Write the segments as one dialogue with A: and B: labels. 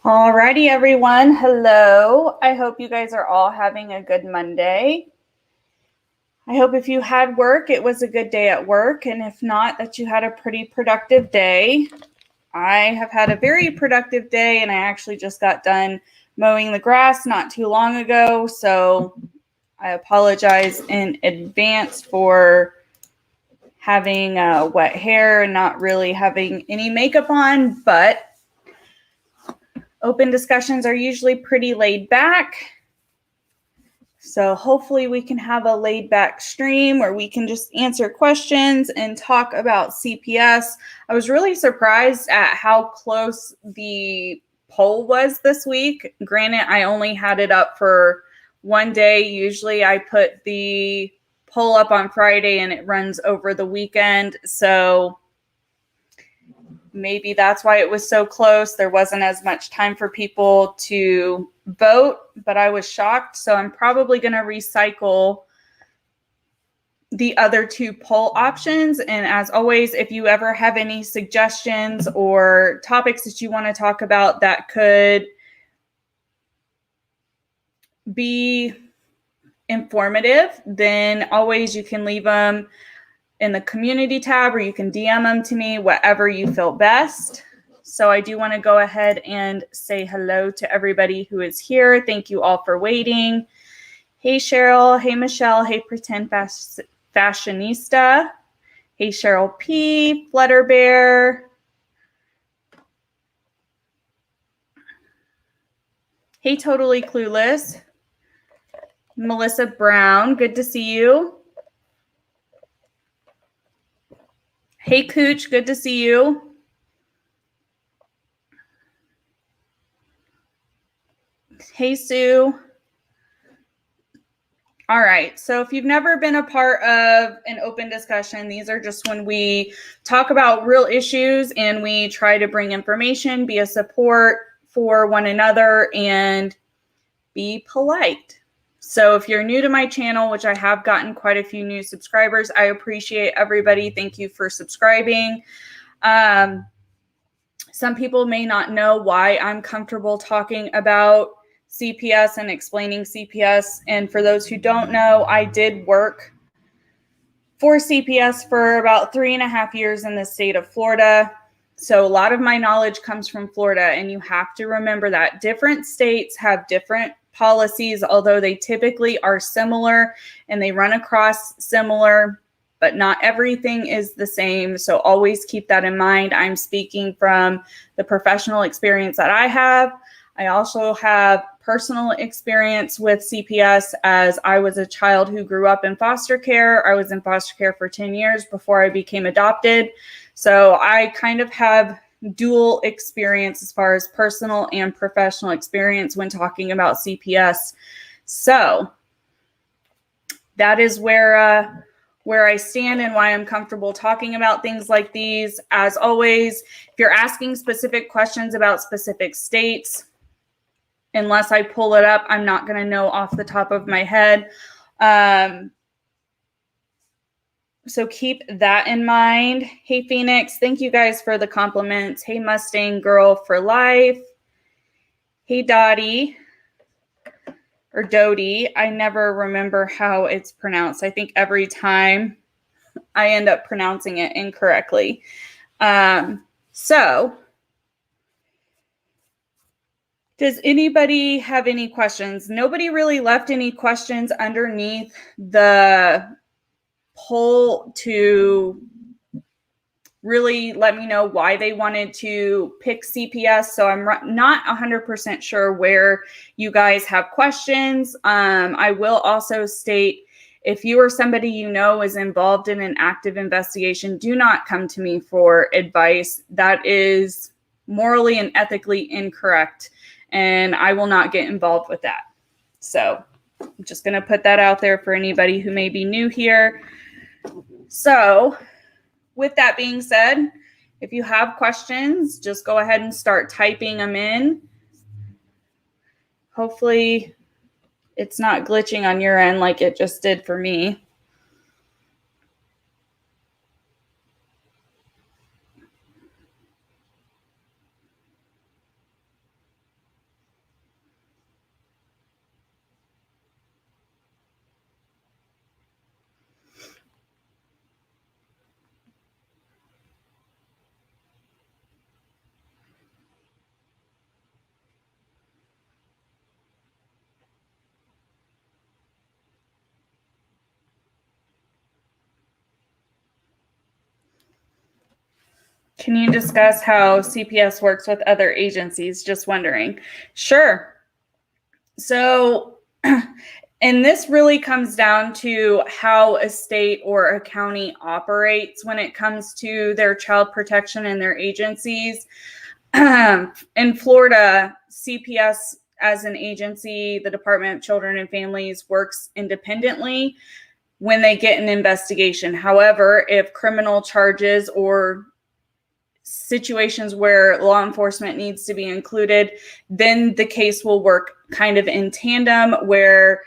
A: Alrighty, everyone. Hello. I hope you guys are all having a good Monday. I hope if you had work, it was a good day at work, and if not, that you had a pretty productive day. I have had a very productive day, and I actually just got done mowing the grass not too long ago, so I apologize in advance for having wet hair and not really having any makeup on, but open discussions are usually pretty laid back. So hopefully we can have a laid back stream where we can just answer questions and talk about CPS. I was really surprised at how close the poll was this week. Granted, I only had it up for one day. Usually I put the poll up on Friday and it runs over the weekend. So maybe that's why it was so close. There wasn't as much time for people to vote, but I was shocked. So I'm probably going to recycle the other two poll options. And as always, if you ever have any suggestions or topics that you want to talk about that could be informative, then always you can leave them in the community tab, or you can DM them to me, whatever you feel best. So I do want to go ahead and say hello to everybody who is here. Thank you all for waiting. Hey, Cheryl. Hey, Michelle. Hey, Pretend Fashionista. Hey, Cheryl P. Flutter Bear. Hey, Totally Clueless. Melissa Brown. Good to see you. Hey, Cooch. Good to see you. Hey, Sue. All right, so if you've never been a part of an open discussion, these are just when we talk about real issues and we try to bring information, be a support for one another, and be polite. So if you're new to my channel, which I have gotten quite a few new subscribers, I appreciate everybody. Thank you for subscribing. Some people may not know why I'm comfortable talking about CPS and explaining CPS. And for those who don't know, I did work for CPS for about 3.5 years in the state of Florida. So a lot of my knowledge comes from Florida, and you have to remember that different states have different policies, although they typically are similar and they run across similar, but not everything is the same. So always keep that in mind. I'm speaking from the professional experience that I have. I also have personal experience with CPS, as I was a child who grew up in foster care. I was in foster care for 10 years before I became adopted. So I kind of have dual experience as far as personal and professional experience when talking about CPS. So that is where I stand and why I'm comfortable talking about things like these. As always, if you're asking specific questions about specific states, unless I pull it up, I'm not going to know off the top of my head. So keep that in mind. Hey, Phoenix, thank you guys for the compliments. Hey, Mustang Girl for life. Hey, Dottie. Or Dodie. I never remember how it's pronounced. I think every time I end up pronouncing it incorrectly. So does anybody have any questions? Nobody really left any questions underneath the poll to really let me know why they wanted to pick CPS. So I'm not 100% sure where you guys have questions. I will also state, if you or somebody you know is involved in an active investigation, do not come to me for advice. That is morally and ethically incorrect, and I will not get involved with that. So I'm just going to put that out there for anybody who may be new here. So with that being said, if you have questions, just go ahead and start typing them in. Hopefully it's not glitching on your end like it just did for me. Can you discuss how CPS works with other agencies? Just wondering. Sure. So, and this really comes down to how a state or a county operates when it comes to their child protection and their agencies. In Florida, CPS as an agency, the Department of Children and Families, works independently when they get an investigation. However, if criminal charges or situations where law enforcement needs to be included, then the case will work kind of in tandem, where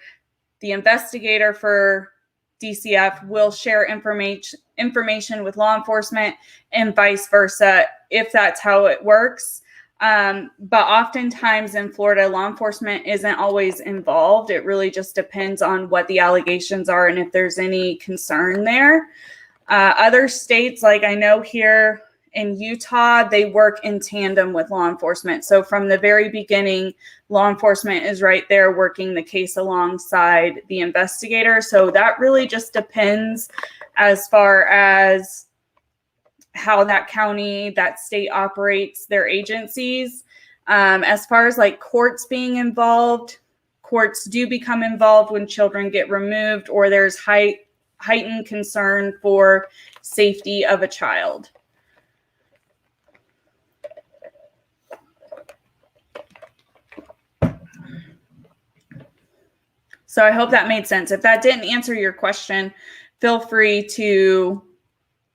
A: the investigator for DCF will share information with law enforcement and vice versa, if that's how it works. But oftentimes in Florida, law enforcement isn't always involved. It really just depends on what the allegations are and if there's any concern there. Other states, like I know here in Utah, they work in tandem with law enforcement. So from the very beginning, law enforcement is right there working the case alongside the investigator. So that really just depends as far as how that county, that state operates their agencies. As far as like courts being involved, courts do become involved when children get removed or there's heightened concern for safety of a child. So I hope that made sense. If that didn't answer your question, feel free to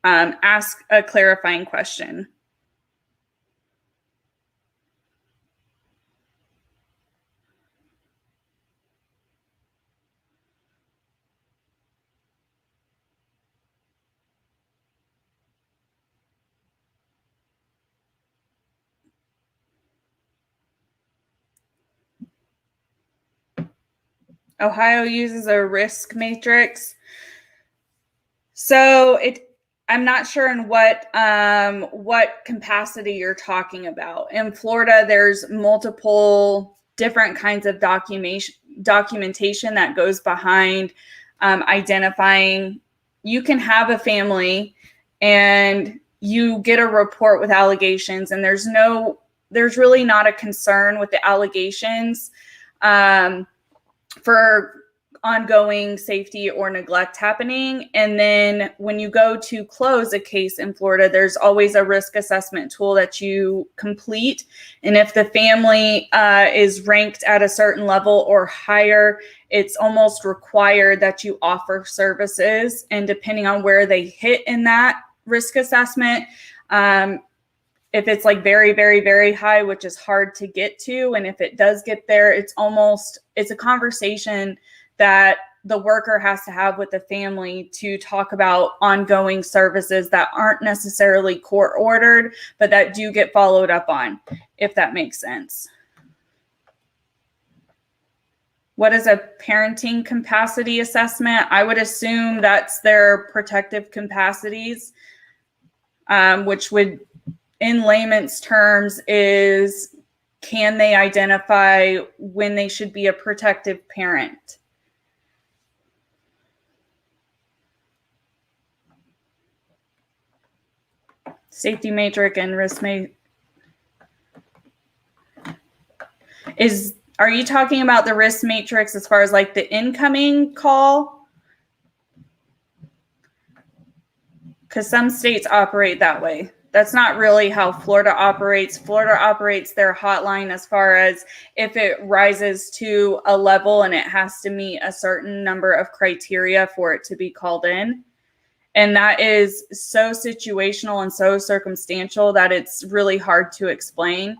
A: ask a clarifying question. Ohio uses a risk matrix. So I'm not sure in what capacity you're talking about. In Florida, there's multiple different kinds of documentation that goes behind identifying. You can have a family and you get a report with allegations, and there's really not a concern with the allegations for ongoing safety or neglect happening. And then when you go to close a case in Florida, there's always a risk assessment tool that you complete. And if the family is ranked at a certain level or higher, it's almost required that you offer services. And depending on where they hit in that risk assessment, if it's like very, very, very high, which is hard to get to, and if it does get there, it's a conversation that the worker has to have with the family to talk about ongoing services that aren't necessarily court ordered, but that do get followed up on, if that makes sense. What is a parenting capacity assessment? I would assume that's their protective capacities, which would, in layman's terms, is can they identify when they should be a protective parent? Safety matrix and risk matrix. Are you talking about the risk matrix as far as like the incoming call? Because some states operate that way. That's not really how Florida operates. Florida operates their hotline as far as if it rises to a level and it has to meet a certain number of criteria for it to be called in. And that is so situational and so circumstantial that it's really hard to explain.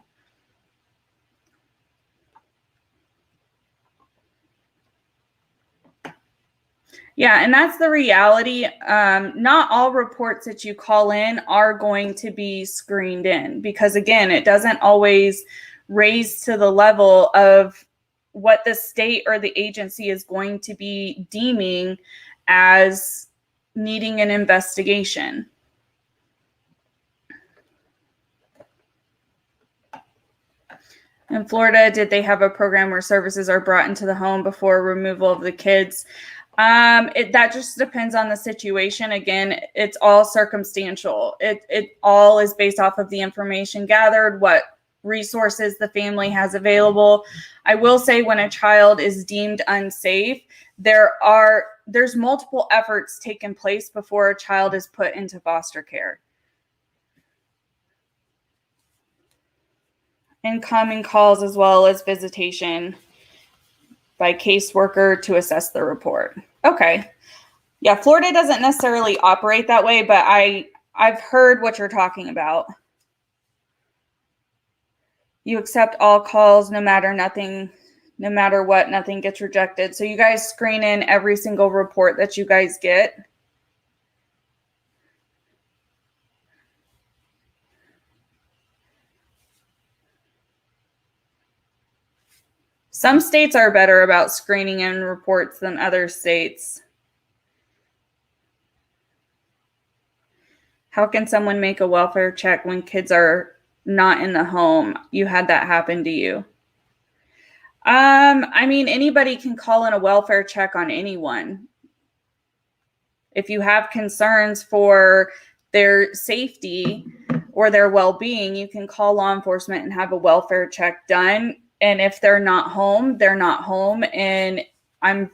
A: Yeah, and that's the reality. Not all reports that you call in are going to be screened in because, again, it doesn't always raise to the level of what the state or the agency is going to be deeming as needing an investigation. In Florida, did they have a program where services are brought into the home before removal of the kids? That just depends on the situation. Again, it's all circumstantial. It all is based off of the information gathered, what resources the family has available. I will say when a child is deemed unsafe, there's multiple efforts taken place before a child is put into foster care. Incoming calls as well as visitation by caseworker to assess the report. Okay. Yeah, Florida doesn't necessarily operate that way, but I've heard what you're talking about. You accept all calls no matter what, nothing gets rejected. So you guys screen in every single report that you guys get. Some states are better about screening in reports than other states. How can someone make a welfare check when kids are not in the home? You had that happen to you. I mean, anybody can call in a welfare check on anyone. If you have concerns for their safety or their well-being, you can call law enforcement and have a welfare check done. And if they're not home, they're not home. And I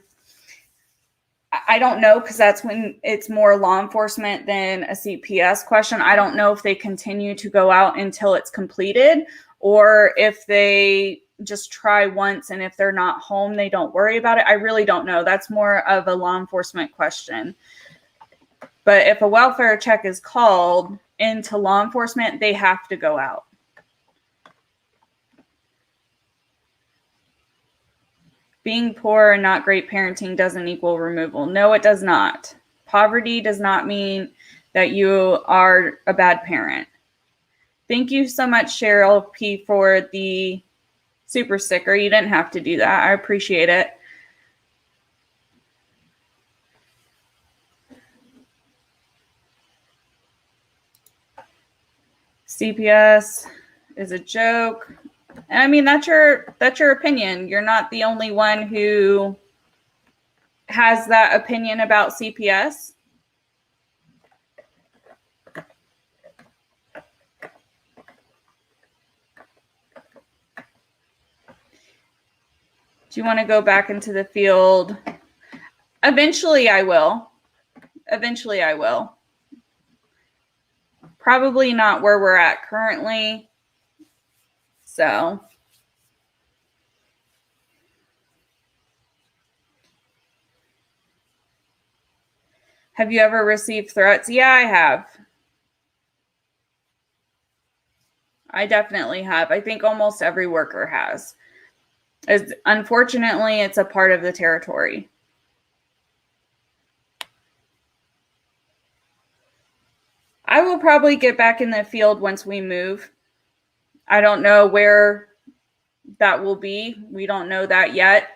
A: don't know, because that's when it's more law enforcement than a CPS question. I don't know if they continue to go out until it's completed, or if they just try once, and if they're not home, they don't worry about it. I really don't know. That's more of a law enforcement question. But if a welfare check is called into law enforcement, they have to go out. Being poor and not great parenting doesn't equal removal. No, it does not. Poverty does not mean that you are a bad parent. Thank you so much, Cheryl P., for the super sticker. You didn't have to do that. I appreciate it. CPS is a joke. And I mean, that's your opinion. You're not the only one who has that opinion about CPS. Do you want to go back into the field? Eventually I will. Eventually I will. Probably not where we're at currently. So have you ever received threats? Yeah, I have. I definitely have. I think almost every worker has. Unfortunately, it's a part of the territory. I will probably get back in the field once we move. I don't know where that will be. We don't know that yet.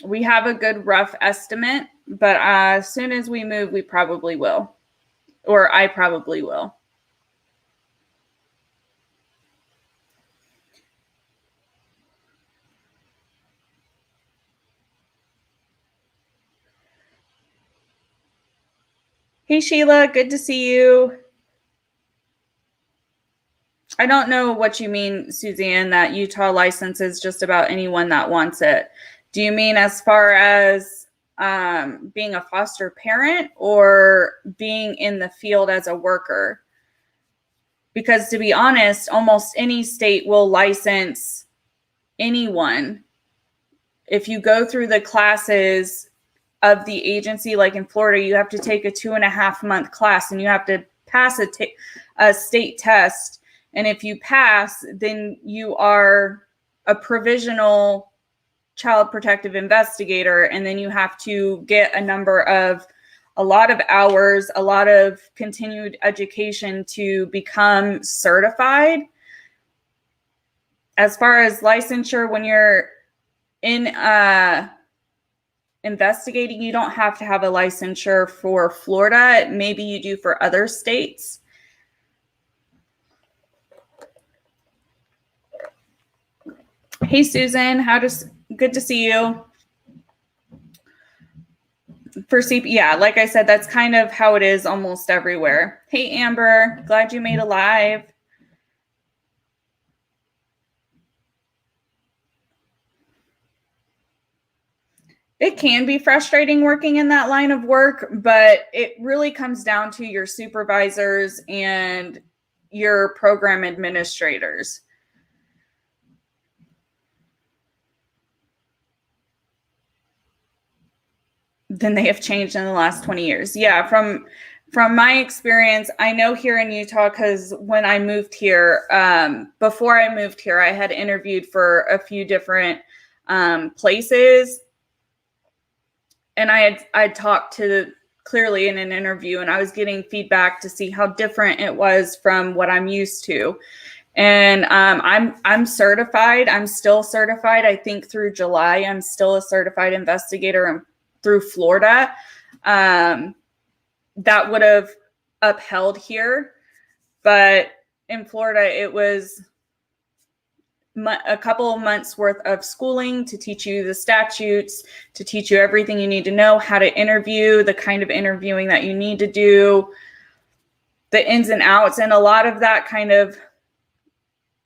A: We have a good rough estimate, but as soon as we move, we probably will. Or I probably will. Hey, Sheila, good to see you. I don't know what you mean, Suzanne, that Utah license is just about anyone that wants it. Do you mean as far as being a foster parent or being in the field as a worker? Because to be honest, almost any state will license anyone. If you go through the classes of the agency, like in Florida, you have to take a 2.5-month class and you have to pass a state test. And if you pass, then you are a provisional child protective investigator. And then you have to get a lot of hours, a lot of continued education to become certified. As far as licensure, when you're in investigating, you don't have to have a licensure for Florida. Maybe you do for other states. Hey, Susan, good to see you. For CP, yeah, like I said, that's kind of how it is almost everywhere. Hey, Amber, glad you made a live. It can be frustrating working in that line of work, but it really comes down to your supervisors and your program administrators. Then they have changed in the last 20 years. Yeah, from my experience, I know here in Utah, because when I moved here, before I moved here, I had interviewed for a few different places. And I talked to clearly in an interview, and I was getting feedback to see how different it was from what I'm used to. And I'm certified. I'm still certified. I think through July, I'm still a certified investigator through Florida. That would have upheld here, but in Florida, it was a couple of months worth of schooling to teach you the statutes, to teach you everything you need to know, how to interview, the kind of interviewing that you need to do, the ins and outs. And a lot of that kind of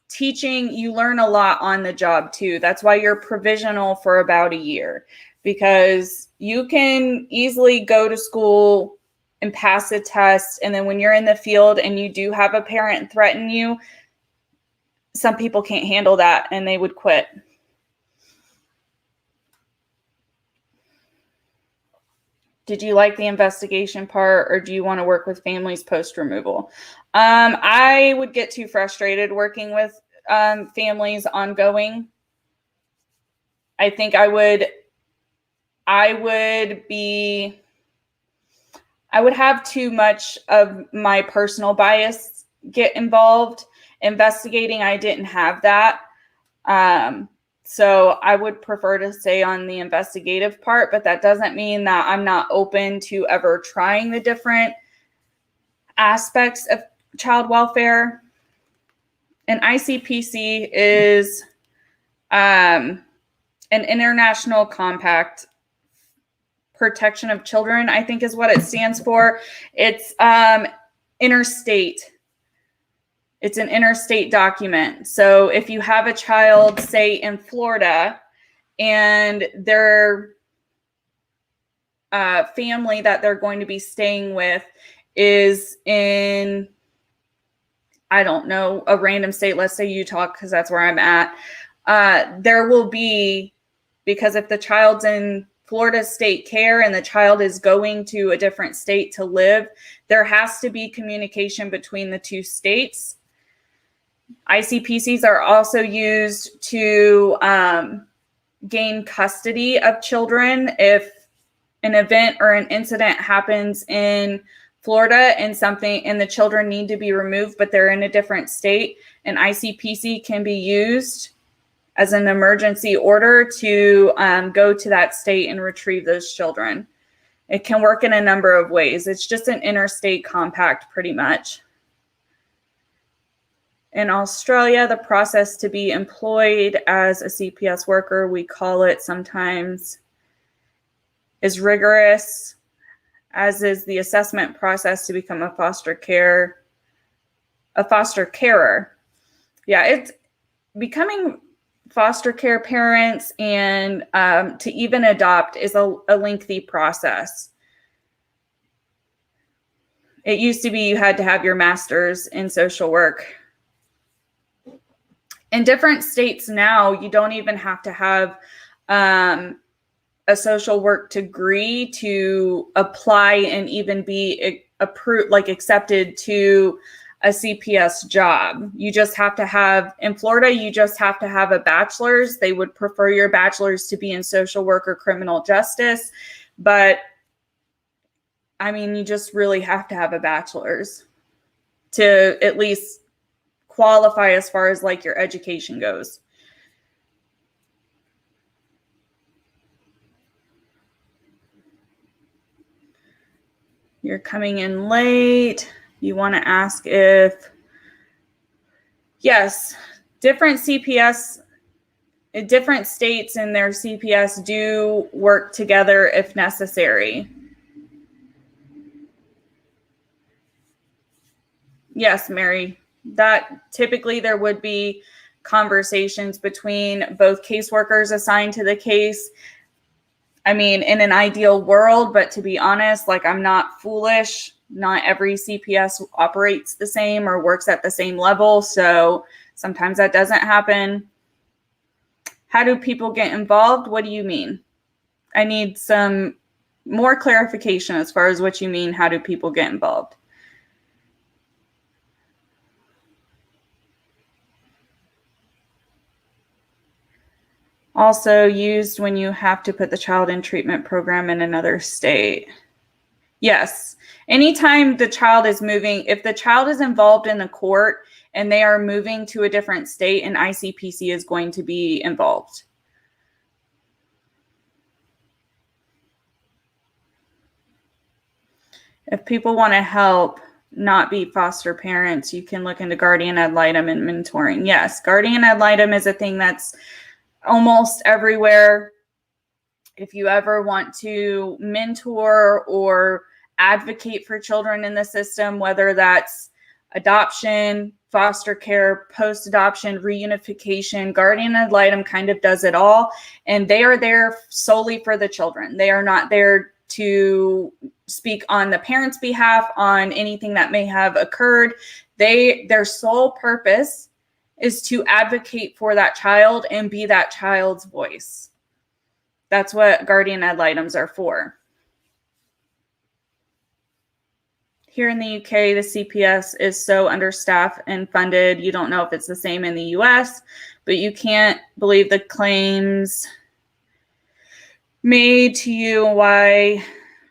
A: teaching, you learn a lot on the job too. That's why you're provisional for about a year, because you can easily go to school and pass a test. And then when you're in the field and you do have a parent threaten you, some people can't handle that and they would quit. Did you like the investigation part, or do you want to work with families post-removal? I would get too frustrated working with families ongoing. I think I would have too much of my personal bias get involved. Investigating, I didn't have that. So I would prefer to stay on the investigative part, but that doesn't mean that I'm not open to ever trying the different aspects of child welfare. An ICPC is an international compact, protection of children, I think is what it stands for. It's interstate. It's an interstate document. So if you have a child, say in Florida, and their family that they're going to be staying with is in, I don't know, a random state, let's say Utah, because that's where I'm at, there will be, because if the child's in Florida state care and the child is going to a different state to live, there has to be communication between the two states. ICPCs are also used to gain custody of children. If an event or an incident happens in Florida and the children need to be removed, but they're in a different state, an ICPC can be used as an emergency order to go to that state and retrieve those children. It can work in a number of ways. It's just an interstate compact pretty much. In Australia, the process to be employed as a CPS worker, we call it sometimes, is rigorous, as is the assessment process to become a foster carer. Yeah, it's becoming foster care parents and to even adopt is a lengthy process. It used to be you had to have your master's in social work. In different states now, you don't even have to have a social work degree to apply and even be approved, like accepted to a CPS job. You just have to have, in Florida, you just have to have a bachelor's. They would prefer your bachelor's to be in social work or criminal justice. But I mean, you just really have to have a bachelor's to at least qualify as far as like your education goes. You're coming in late. You want to ask if, yes, different CPS, different states and their CPS do work together if necessary. Yes, Mary, that typically there would be conversations between both caseworkers assigned to the case. I mean, in an ideal world, but to be honest, like, I'm not foolish. Not every CPS operates the same or works at the same level. So sometimes that doesn't happen. How do people get involved? What do you mean? I need some more clarification as far as what you mean. How do people get involved? Also used when you have to put the child in treatment program in another state. Yes. Anytime the child is moving, if the child is involved in the court and they are moving to a different state, an ICPC is going to be involved. If people want to help not be foster parents, you can look into guardian ad litem and mentoring. Yes, guardian ad litem is a thing that's almost everywhere. If you ever want to mentor or advocate for children in the system, whether that's adoption, foster care, post-adoption, reunification, guardian ad litem kind of does it all. And they are there solely for the children. They are not there to speak on the parents' behalf on anything that may have occurred. Their sole purpose is to advocate for that child and be that child's voice. That's what guardian ad litems are for. Here in the UK, the CPS is so understaffed and funded. You don't know if it's the same in the US, but you can't believe the claims made to you. Why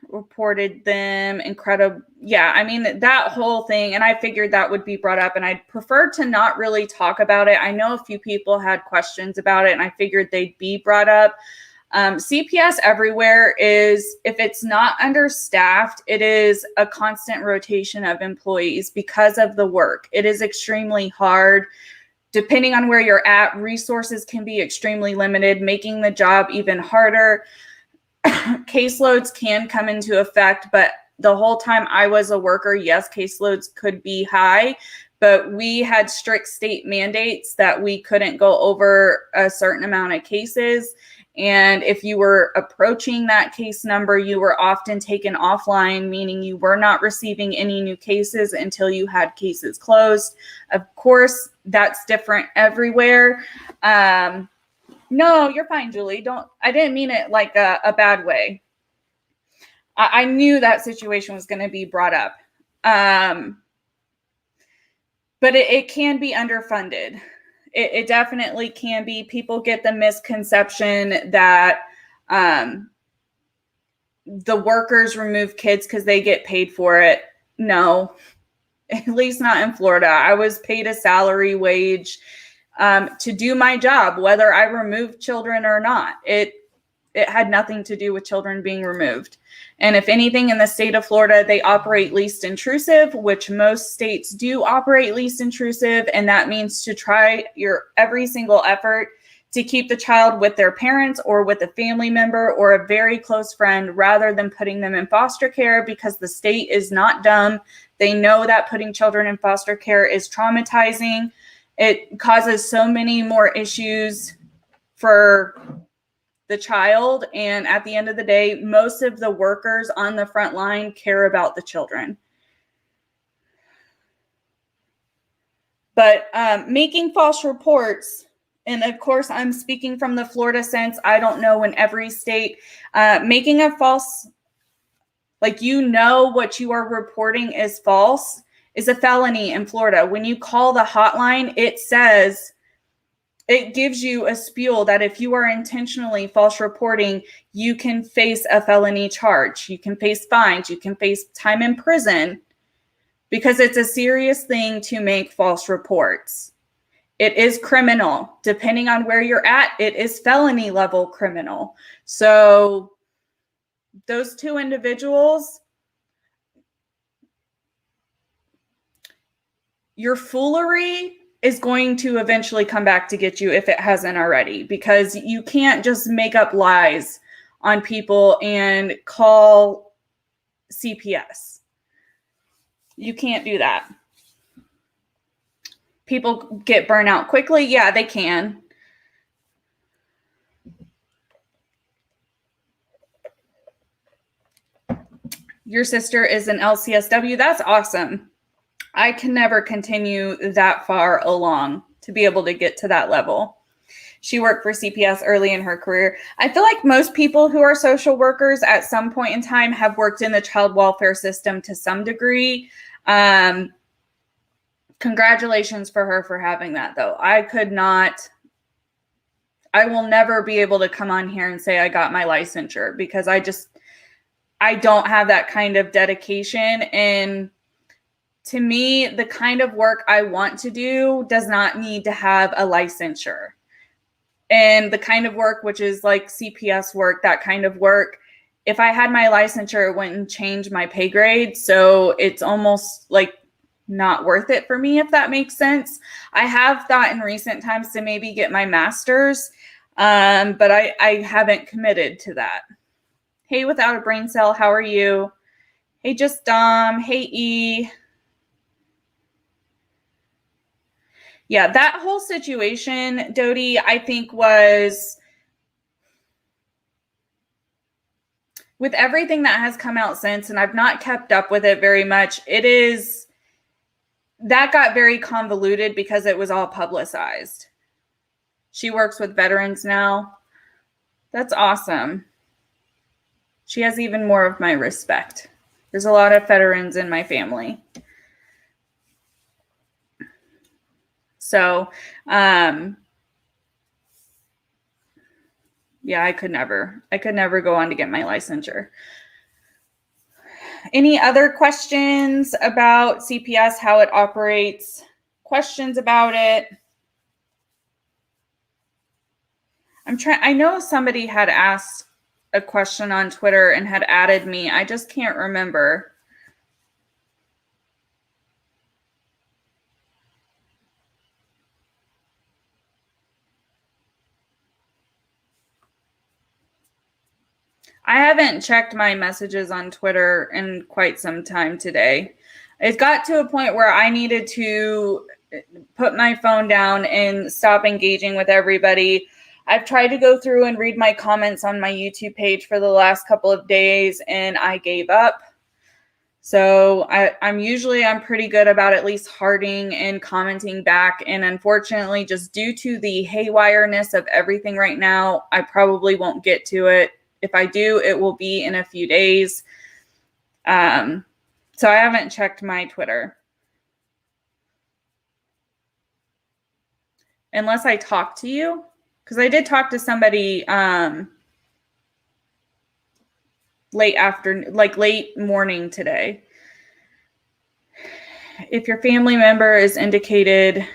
A: reported them incredible. Yeah, I mean, that whole thing, and I figured that would be brought up, and I'd prefer to not really talk about it. I know a few people had questions about it, and I figured they'd be brought up. CPS everywhere is, if it's not understaffed, it is a constant rotation of employees because of the work. It is extremely hard. Depending on where you're at, resources can be extremely limited, making the job even harder. Caseloads can come into effect, but the whole time I was a worker, yes, caseloads could be high, but we had strict state mandates that we couldn't go over a certain amount of cases. And if you were approaching that case number, you were often taken offline, meaning you were not receiving any new cases until you had cases closed. Of course, that's different everywhere. No, you're fine, Julie. I didn't mean it like a bad way. I knew that situation was going to be brought up. But it can be underfunded. It definitely can be. People get the misconception that the workers remove kids because they get paid for it. No, at least not in Florida. I was paid a salary wage to do my job, whether I removed children or not. It had nothing to do with children being removed. And if anything, in the state of Florida, they operate least intrusive, which most states do operate least intrusive. And that means to try your every single effort to keep the child with their parents or with a family member or a very close friend rather than putting them in foster care, because the state is not dumb. They know that putting children in foster care is traumatizing. It causes so many more issues for the child. And at the end of the day, most of the workers on the front line care about the children. But making false reports, and of course, I'm speaking from the Florida sense. I don't know in every state. Making a false, like, you know what you are reporting is false, is a felony in Florida. When you call the hotline, it gives you a spiel that if you are intentionally false reporting, you can face a felony charge. You can face fines. You can face time in prison, because it's a serious thing to make false reports. It is criminal. Depending on where you're at, it is felony level criminal. So those two individuals, your foolery is going to eventually come back to get you if it hasn't already, because you can't just make up lies on people and call CPS. You can't do that. people get burnt out quickly? Yeah, they can. Your sister is an LCSW. That's awesome. I can never continue that far along to be able to get to that level. She worked for CPS early in her career. I feel like most people who are social workers at some point in time have worked in the child welfare system to some degree. Congratulations for her for having that, though. I will never be able to come on here and say I got my licensure, because I don't have that kind of dedication. And to me, the kind of work I want to do does not need to have a licensure. And the kind of work, which is like CPS work, that kind of work, if I had my licensure, it wouldn't change my pay grade. So it's almost like not worth it for me, if that makes sense. I have thought in recent times to maybe get my master's, but I haven't committed to that. Hey, Without a Brain Cell, how are you? Hey, Just Dom. Hey, E. Yeah, that whole situation, Dodie, I think was, with everything that has come out since, and I've not kept up with it very much, that got very convoluted because it was all publicized. She works with veterans now. That's awesome. She has even more of my respect. There's a lot of veterans in my family. So, yeah, I could never go on to get my licensure. Any other questions about CPS, how it operates? Questions about it? I know somebody had asked a question on Twitter and had added me. I just can't remember. I haven't checked my messages on Twitter in quite some time today. It got to a point where I needed to put my phone down and stop engaging with everybody. I've tried to go through and read my comments on my YouTube page for the last couple of days, and I gave up. So I'm pretty good about at least hearting and commenting back. And unfortunately, just due to the haywireness of everything right now, I probably won't get to it. If I do, it will be in a few days. So I haven't checked my Twitter. Unless I talk to you, because I did talk to somebody late morning today. If your family member is indicated,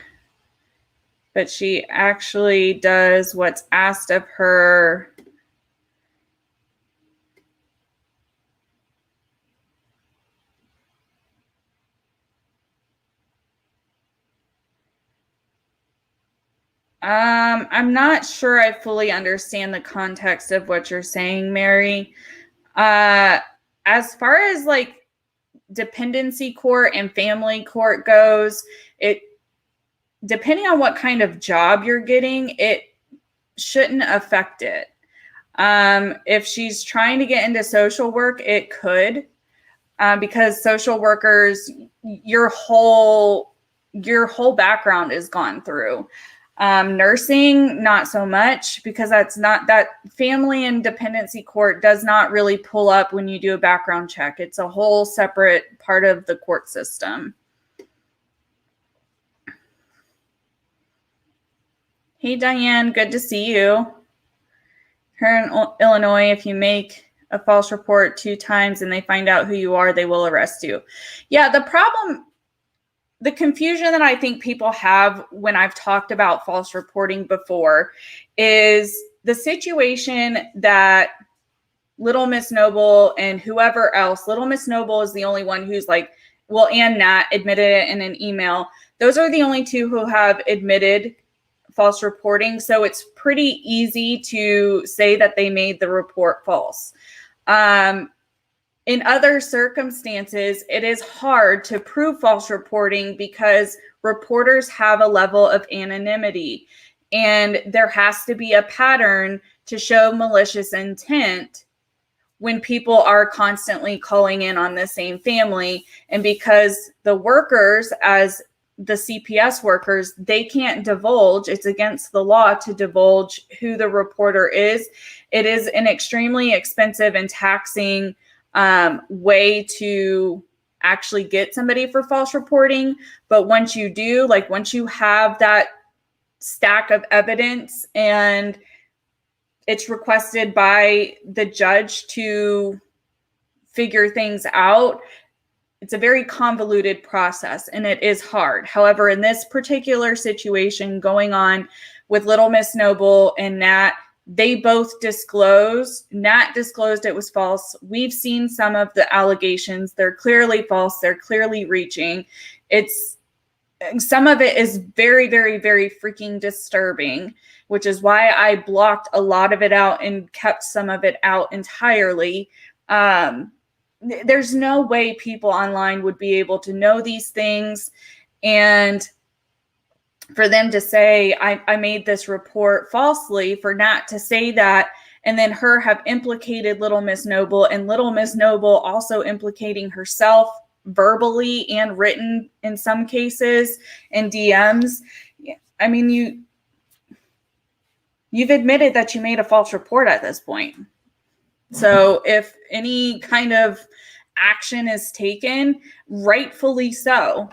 A: but she actually does what's asked of her, I'm not sure I fully understand the context of what you're saying, Mary. As far as like dependency court and family court goes, it, depending on what kind of job you're getting, it shouldn't affect it. If she's trying to get into social work, it could, because social workers, your whole background is gone through. Nursing, not so much, because that family and dependency court does not really pull up when you do a background check. It's a whole separate part of the court system. Hey, Diane, good to see you. Here in Illinois, if you make a false report 2 times and they find out who you are, they will arrest you. Yeah, the confusion that I think people have when I've talked about false reporting before is the situation that Little Miss Noble and whoever else, Little Miss Noble is the only one who's like, well, and Nat admitted it in an email. Those are the only 2 who have admitted false reporting. So it's pretty easy to say that they made the report false. In other circumstances, it is hard to prove false reporting because reporters have a level of anonymity, and there has to be a pattern to show malicious intent when people are constantly calling in on the same family. And because the workers, as the CPS workers, they can't divulge, it's against the law to divulge who the reporter is. It is an extremely expensive and taxing way to actually get somebody for false reporting. But once you do, like once you have that stack of evidence and it's requested by the judge to figure things out, it's a very convoluted process and it is hard. However, in this particular situation going on with Little Miss Noble and Nat, they both disclosed. Nat disclosed it was false. We've seen some of the allegations. They're clearly false. They're clearly reaching. Some of it is very, very, very freaking disturbing, which is why I blocked a lot of it out and kept some of it out entirely. There's no way people online would be able to know these things. And for them to say, I made this report falsely, for Nat to say that, and then her have implicated Little Miss Noble, and Little Miss Noble also implicating herself verbally and written in some cases in DMs. I mean, you've admitted that you made a false report at this point. So if any kind of action is taken, rightfully so.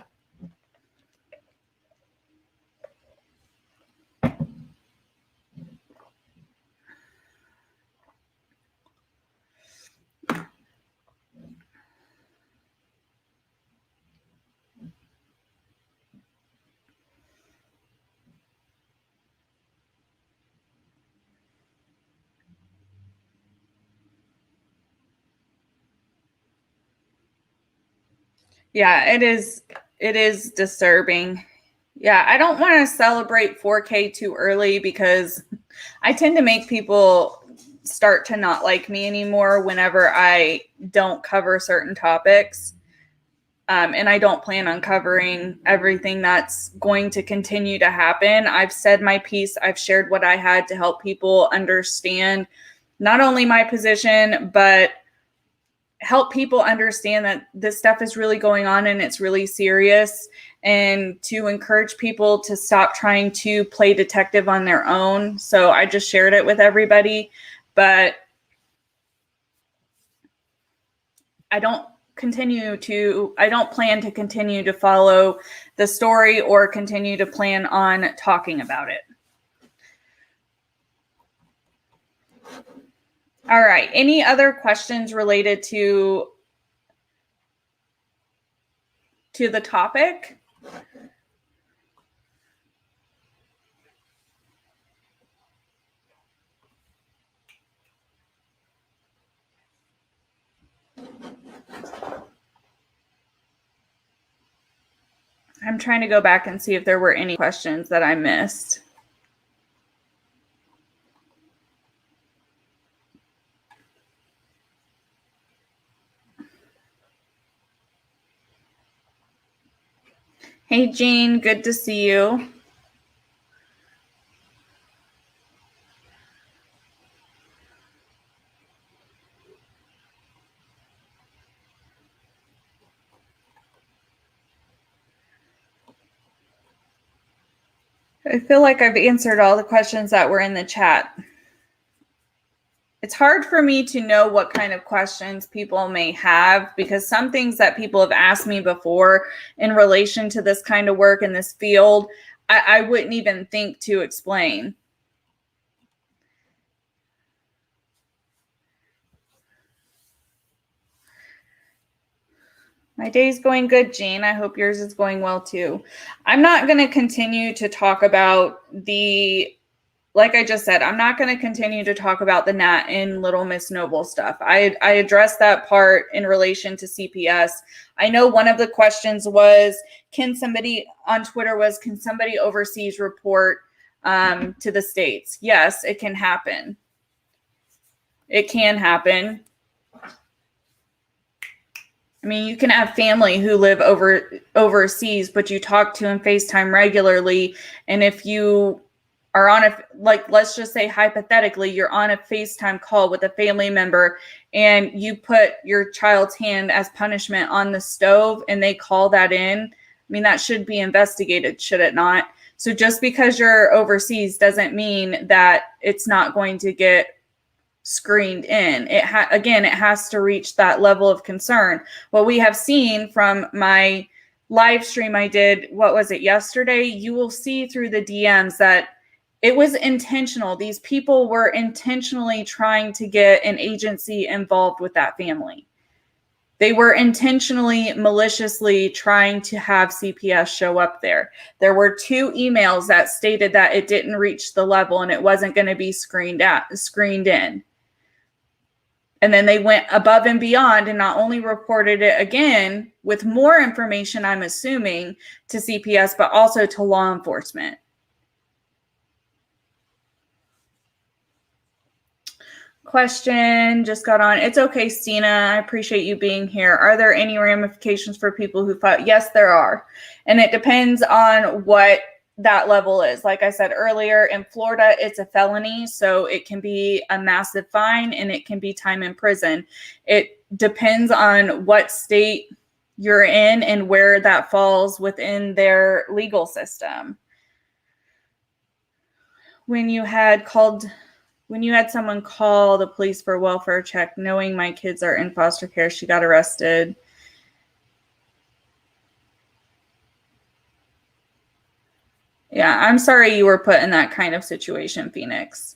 A: Yeah, it is disturbing. Yeah, I don't want to celebrate 4K too early because I tend to make people start to not like me anymore whenever I don't cover certain topics. And I don't plan on covering everything that's going to continue to happen. I've said my piece. I've shared what I had to help people understand not only my position, but help people understand that this stuff is really going on and it's really serious, and to encourage people to stop trying to play detective on their own. So I just shared it with everybody, but I don't plan to continue to follow the story or continue to plan on talking about it. All right. Any other questions related to the topic? I'm trying to go back and see if there were any questions that I missed. Hey, Jean, good to see you. I feel like I've answered all the questions that were in the chat. It's hard for me to know what kind of questions people may have, because some things that people have asked me before in relation to this kind of work in this field, I wouldn't even think to explain. My day's going good, Jean. I hope yours is going well too. I'm not going to continue to talk about like I just said, I'm not going to continue to talk about the Nat and Little Miss Noble stuff. I addressed that part in relation to CPS. I know one of the questions was, can somebody overseas report to the states? Yes, it can happen. It can happen. I mean, you can have family who live overseas, but you talk to and FaceTime regularly. And if you are on let's just say hypothetically, you're on a FaceTime call with a family member and you put your child's hand as punishment on the stove and they call that in, I mean, that should be investigated, should it not? So just because you're overseas doesn't mean that it's not going to get screened in. Again, it has to reach that level of concern. What we have seen from my live stream I did, what was it, yesterday? You will see through the DMs that it was intentional. These people were intentionally trying to get an agency involved with that family. They were intentionally, maliciously trying to have CPS show up there. There were 2 emails that stated that it didn't reach the level and it wasn't going to be screened in. And then they went above and beyond and not only reported it again with more information, I'm assuming, to CPS, but also to law enforcement. Question just got on. It's okay, Stina. I appreciate you being here. Are there any ramifications for people who fought? Yes, there are. And it depends on what that level is. Like I said earlier, in Florida, it's a felony. So it can be a massive fine and it can be time in prison. It depends on what state you're in and where that falls within their legal system. When you had someone call the police for a welfare check, knowing my kids are in foster care, she got arrested. Yeah, I'm sorry you were put in that kind of situation, Phoenix.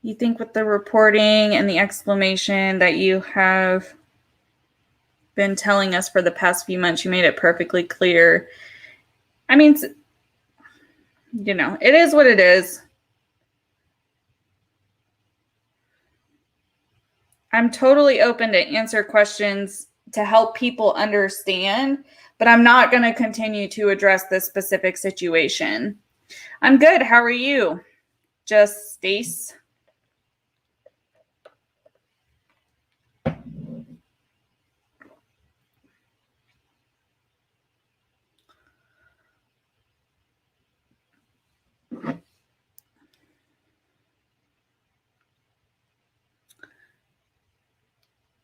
A: You think with the reporting and the exclamation that you have been telling us for the past few months, you made it perfectly clear. I mean, you know, it is what it is. I'm totally open to answer questions to help people understand, but I'm not going to continue to address this specific situation. I'm good. How are you? Just Stace.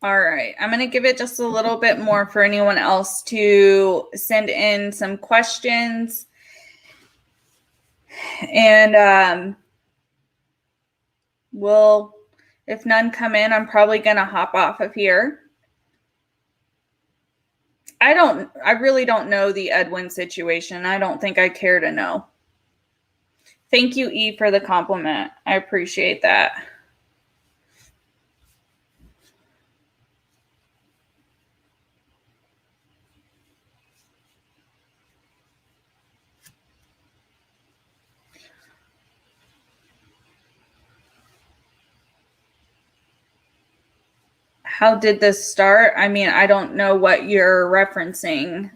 A: All right, I'm going to give it just a little bit more for anyone else to send in some questions. And if none come in, I'm probably going to hop off of here. I really don't know the Edwin situation. I don't think I care to know. Thank you, E, for the compliment. I appreciate that. How did this start? I mean, I don't know what you're referencing.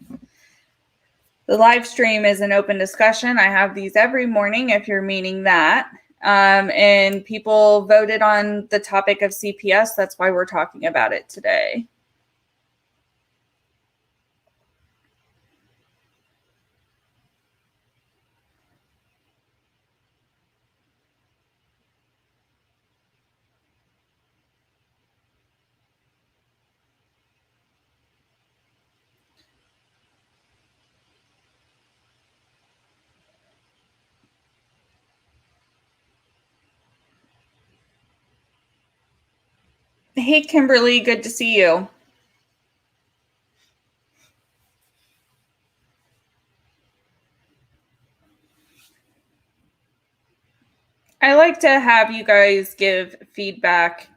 A: The live stream is an open discussion. I have these every morning, if you're meaning that. And people voted on the topic of CPS. That's why we're talking about it today. Hey, Kimberly, good to see you. I like to have you guys give feedback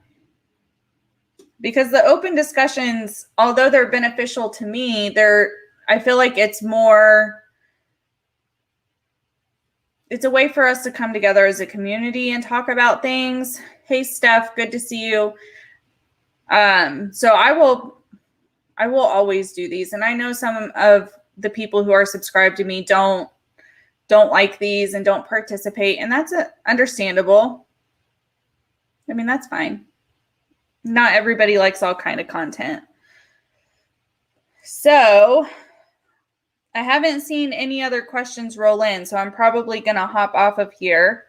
A: because the open discussions, although they're beneficial to me, I feel like it's a way for us to come together as a community and talk about things. Hey, Steph, good to see you. So I will always do these. And I know some of the people who are subscribed to me don't don't like these and don't participate, and that's understandable. I mean, that's fine. Not everybody likes all kind of content. So I haven't seen any other questions roll in, so I'm probably going to hop off of here.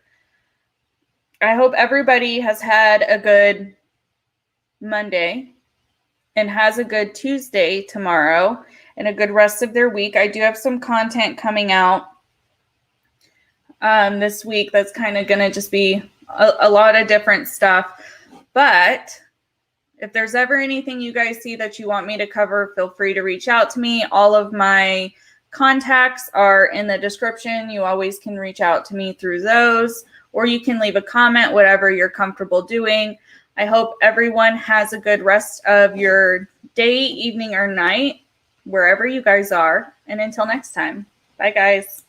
A: I hope everybody has had a good Monday and has a good Tuesday tomorrow and a good rest of their week. I do have some content coming out this week that's kind of going to just be a lot of different stuff. But if there's ever anything you guys see that you want me to cover, feel free to reach out to me. All of my contacts are in the description. You always can reach out to me through those, or you can leave a comment, whatever you're comfortable doing. I hope everyone has a good rest of your day, evening, or night, wherever you guys are. And until next time, bye guys.